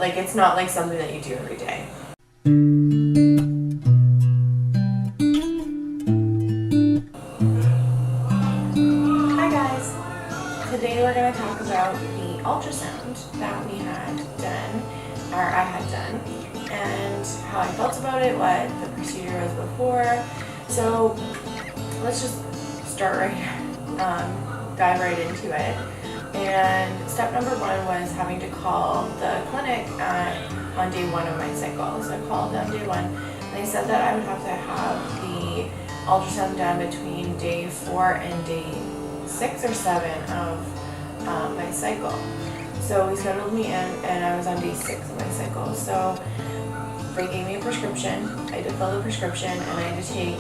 like it's not like something that you do every day. Hi guys! Today we're going to talk about the ultrasound that we had done, or I had done, and how I felt about it, what the procedure was before. So let's just start right here, dive right into it. And step number one was having to call the clinic on day one of my cycle. So I called them day one, and they said that I would have to have the ultrasound done between day 4 and day 6 or 7 of my cycle. So we scheduled me in, and I was on day 6 of my cycle. So they gave me a prescription. I had to fill the prescription, and I had to take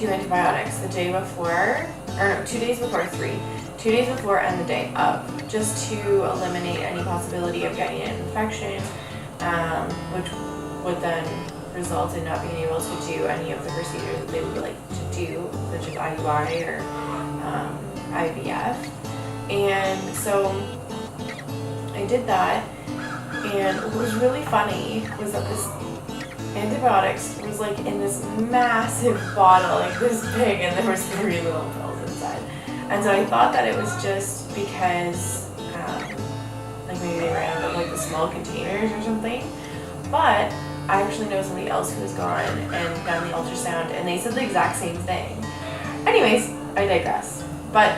2 antibiotics the day before, or no, 2 days before, 3. 2 days before and the day of, just to eliminate any possibility of getting an infection, which would then result in not being able to do any of the procedures that they would like to do, such as IUI or IVF. And so I did that, and what was really funny was that this antibiotics was like in this massive bottle, like this big, and there was 3 little pills inside. And so I thought that it was just because like maybe they ran out of like the small containers or something. But I actually know somebody else who's gone and done the ultrasound, and they said the exact same thing. Anyways, I digress. But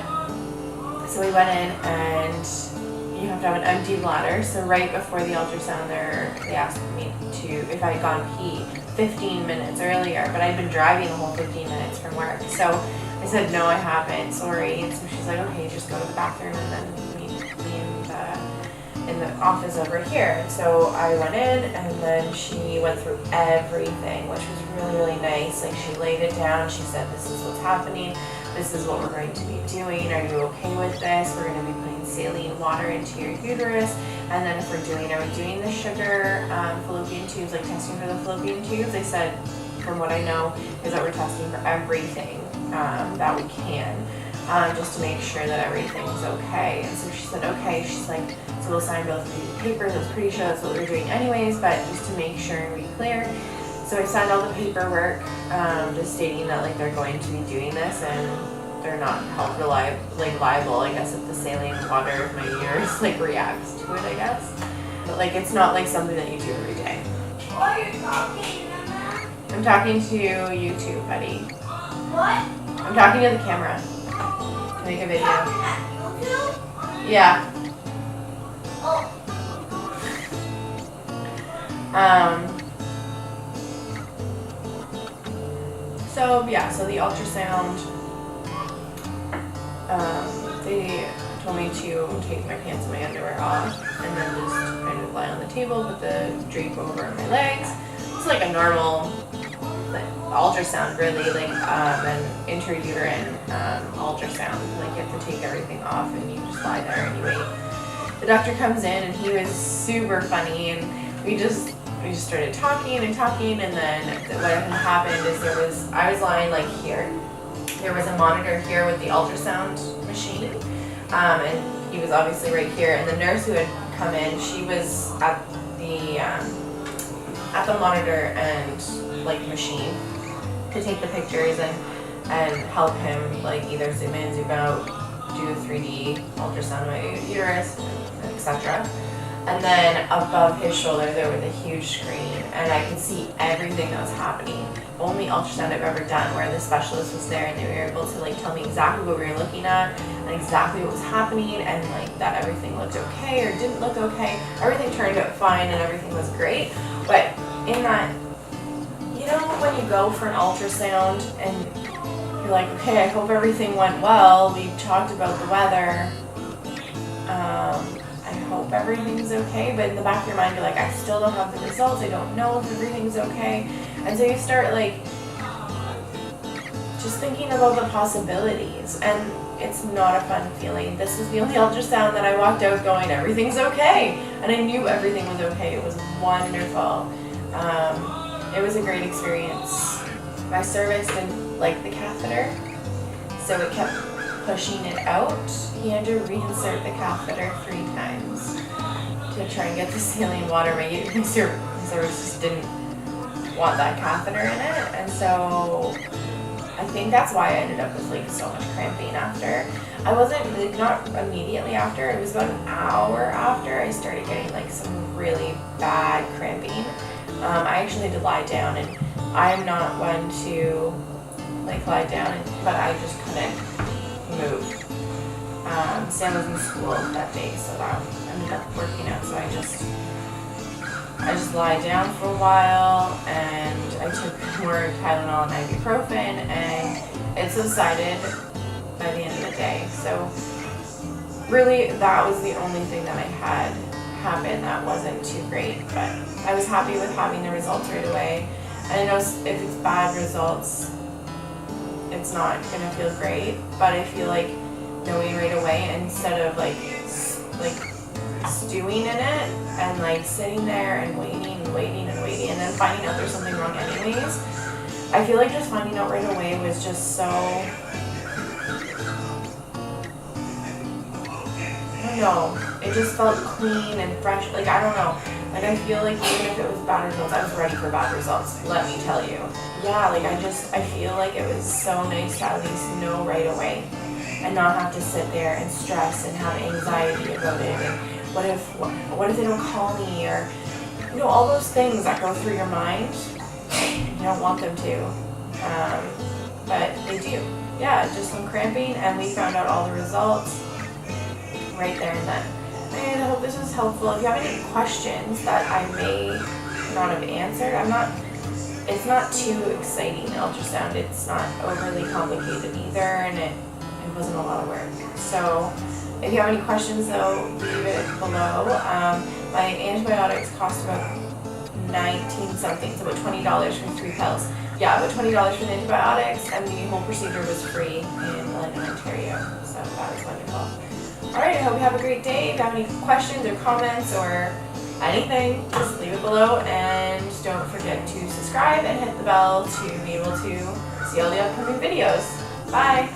so we went in, and you have to have an empty bladder. So right before the ultrasound, they asked me if I had gone pee 15 minutes earlier, but I'd been driving the whole 15 minutes from work. So I said, no, I haven't, sorry. And so she's like, okay, just go to the bathroom and then meet me in the office over here. And so I went in, and then she went through everything, which was really, really nice. Like, she laid it down. She said, this is what's happening. This is what we're going to be doing. Are you okay with this? We're going to be putting saline water into your uterus. And then if are we doing the sugar fallopian tubes, like testing for the fallopian tubes? They said, from what I know, is that we're testing for everything that we can, just to make sure that everything's okay. And so she said, okay. She's like, so we'll sign both of these papers. I was pretty sure that's what we're doing anyways, but just to make sure and be clear. So I signed all the paperwork, just stating that like they're going to be doing this, and they're not health liable, I guess, if the saline water of my uterus like reacts to it, I guess. But like it's not like something that you do every day. What are you talking about? I'm talking to YouTube, buddy. What? I'm talking to the camera. To make a video. Talking at YouTube? Yeah. Oh. So yeah, so the ultrasound, they told me to take my pants and my underwear off, and then just kind of lie on the table, put the drape over my legs. It's like a normal ultrasound, really, like an intrauterine ultrasound. Like you have to take everything off, and you just lie there and you wait. The doctor comes in, and he was super funny, and we just started talking, and then what had happened is I was lying like here. There was a monitor here with the ultrasound machine, and he was obviously right here. And the nurse who had come in, she was at the monitor and like machine to take the pictures and help him like either zoom in, zoom out, do a 3D ultrasound of my uterus, etc. And then above his shoulder there was a huge screen, and I could see everything that was happening. Only ultrasound I've ever done where the specialist was there, and they were able to like tell me exactly what we were looking at and exactly what was happening, and like that everything looked okay or didn't look okay. Everything turned out fine and everything was great. But in that, you know, when you go for an ultrasound and you're like, okay, I hope everything went well. We talked about the weather. I hope everything's okay, but in the back of your mind, you're like, I still don't have the results. I don't know if everything's okay. And so you start like just thinking about the possibilities, and it's not a fun feeling. This was the only ultrasound that I walked out going, everything's okay. And I knew everything was okay. It was wonderful. It was a great experience. My cervix didn't like the catheter, so it kept pushing it out. He had to reinsert the catheter 3 times. to try and get the saline water. My cervix just didn't want that catheter in it, and so I think that's why I ended up with like so much cramping after. I wasn't like, not immediately after, it was about an hour after I started getting like some really bad cramping. I actually had to lie down, and I'm not one to like lie down, but I just couldn't move. Sam was in school that day, so that ended up working out. So I just lied down for a while, and I took more Tylenol and ibuprofen, and it subsided by the end of the day. So really, that was the only thing that I had happen that wasn't too great, but I was happy with having the results right away. And I know if it's bad results, it's not gonna feel great, but I feel like knowing right away, instead of like stewing in it and like sitting there and waiting and then finding out there's something wrong anyways, I feel like just finding out right away was just so, I don't know, it just felt clean and fresh. Like, I don't know, like I feel like even if it was bad results, I was ready for bad results, let me tell you. Yeah, like I feel like it was so nice to at least know right away and not have to sit there and stress and have anxiety about it, and what if they don't call me, or you know, all those things that go through your mind. You don't want them to, but they do. Yeah, just some cramping, and we found out all the results right there and then. And I hope this was helpful. If you have any questions that I may not have answered, it's not too exciting ultrasound. It's not overly complicated either, and it wasn't a lot of work. So if you have any questions though, leave it below. My antibiotics cost about 19 something, so about $20 for 3 pills. Yeah, about $20 for the antibiotics, and the whole procedure was free in London, Ontario. So that was wonderful. Alright, I hope you have a great day. If you have any questions or comments or anything, just leave it below, and don't forget to subscribe and hit the bell to be able to see all the upcoming videos. Bye!